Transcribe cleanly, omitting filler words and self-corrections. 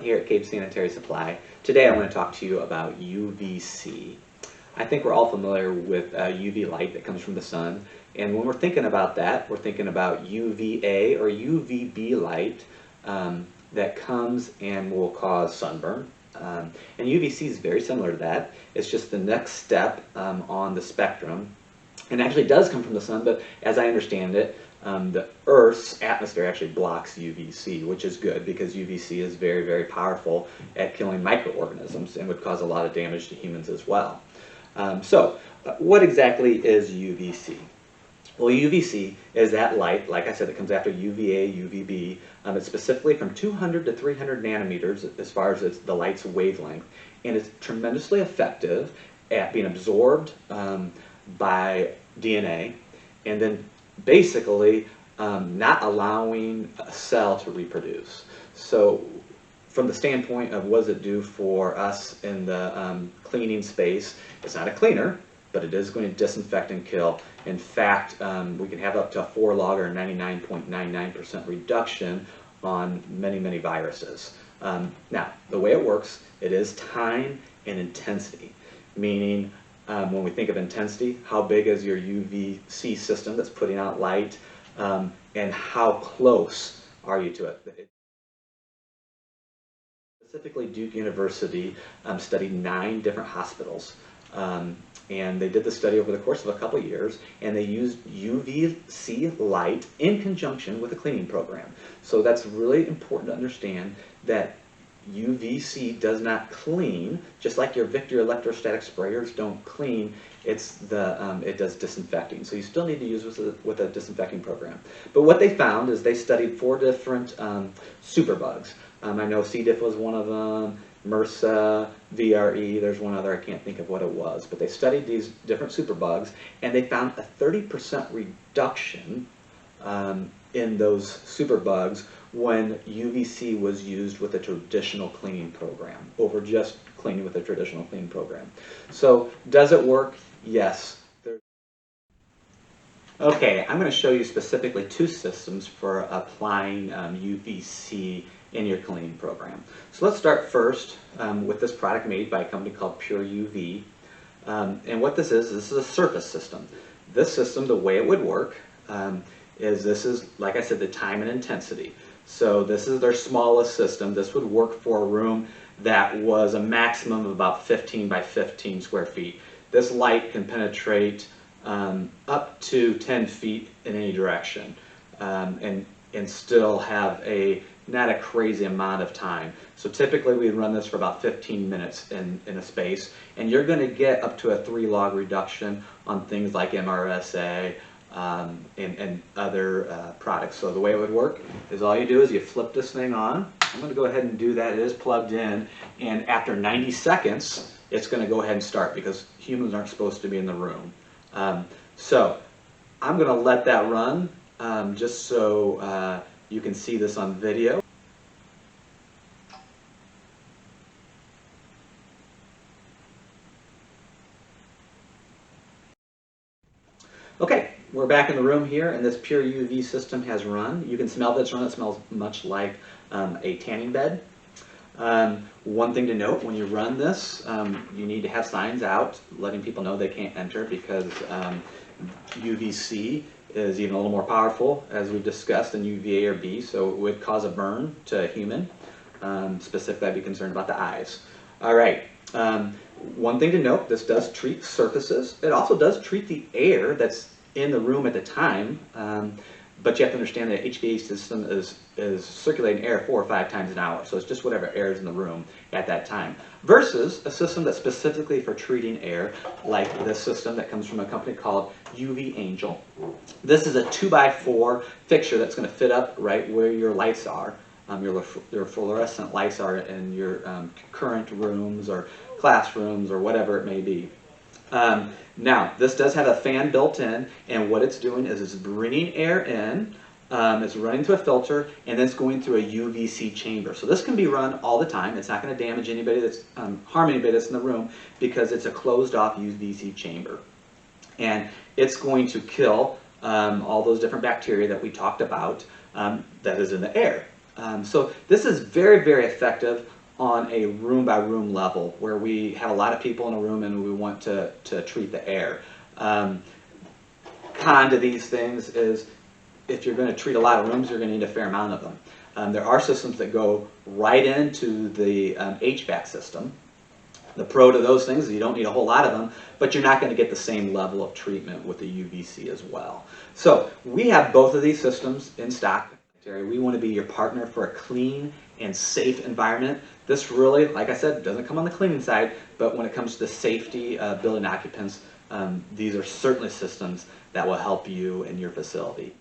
here at Cape Sanitary Supply. Today I want to talk to you about UVC. I think we're all familiar with UV light that comes from the sun, and when we're thinking about that, we're thinking about UVA or UVB light that comes and will cause sunburn. And UVC is very similar to that. It's just the next step on the spectrum. And actually does come from the sun, but as I understand it, the Earth's atmosphere actually blocks UVC, which is good because UVC is very, very powerful at killing microorganisms and would cause a lot of damage to humans as well. What exactly is UVC? Well, UVC is that light, like I said, that comes after UVA, UVB. It's specifically from 200 to 300 nanometers as far as the light's wavelength, and it's tremendously effective at being absorbed by DNA, and then basically not allowing a cell to reproduce. So from the standpoint of what does it do for us in the cleaning space, it's not a cleaner, but it is going to disinfect and kill. In fact, we can have up to a 4 log or 99.99% reduction on many, many viruses. Now, the way it works, it is time and intensity, meaning when we think of intensity, how big is your UVC system that's putting out light, and how close are you to it? Specifically, Duke University studied 9 different hospitals, and they did the study over the course of a couple years, and they used UVC light in conjunction with a cleaning program. So that's really important to understand that UVC does not clean, just like your Victor electrostatic sprayers don't clean. It does disinfecting. So you still need to use with a disinfecting program. But what they found is they studied 4 different superbugs. I know C. diff was one of them, MRSA, VRE, there's one other, I can't think of what it was. But they studied these different superbugs, and they found a 30% reduction in those superbugs when UVC was used with a traditional cleaning program over just cleaning with a traditional cleaning program. So does it work? Yes. Okay, I'm going to show you specifically 2 systems for applying UVC in your cleaning program. So let's start first with this product made by a company called Pure UV. And what this is a surface system. This system, the way it would work this is, like I said, the time and intensity. So this is their smallest system. This would work for a room that was a maximum of about 15 by 15 square feet. This light can penetrate up to 10 feet in any direction and still have not a crazy amount of time. So typically we run this for about 15 minutes in a space, and you're going to get up to a 3 log reduction on things like MRSA and other products. So the way it would work is all you do is you flip this thing on. I'm going to go ahead and do that. It is plugged in, and after 90 seconds it's going to go ahead and start because humans aren't supposed to be in the room. So I'm going to let that run just so you can see this on video. Okay, we're back in the room here, and this Pure UV system has run. You can smell that it's run. It smells much like a tanning bed. One thing to note, when you run this, you need to have signs out letting people know they can't enter because UVC is even a little more powerful, as we've discussed, than UVA or B, so it would cause a burn to a human. Specifically, I'd be concerned about the eyes. All right. One thing to note, this does treat surfaces. It also does treat the air that's in the room at the time, but you have to understand that HVAC system is circulating air 4 or 5 times an hour, so it's just whatever air is in the room at that time, versus a system that's specifically for treating air, like this system that comes from a company called UV Angel. This is a 2x4 fixture that's going to fit up right where your lights are. Your fluorescent lights are in your current rooms or classrooms or whatever it may be. Now, this does have a fan built in, and what it's doing is it's bringing air in, it's running through a filter, and then it's going through a UVC chamber. So this can be run all the time. It's not going to damage anybody harm anybody that's in the room because it's a closed off UVC chamber. And it's going to kill all those different bacteria that we talked about that is in the air. So this is very, very effective on a room by room level where we have a lot of people in a room and we want to treat the air. Con to these things is if you're going to treat a lot of rooms, you're going to need a fair amount of them. There are systems that go right into the HVAC system. The pro to those things is you don't need a whole lot of them, but you're not going to get the same level of treatment with the UVC as well. So we have both of these systems in stock. We want to be your partner for a clean and safe environment. This really, like I said, doesn't come on the cleaning side, but when it comes to safety, building occupants, these are certainly systems that will help you in your facility.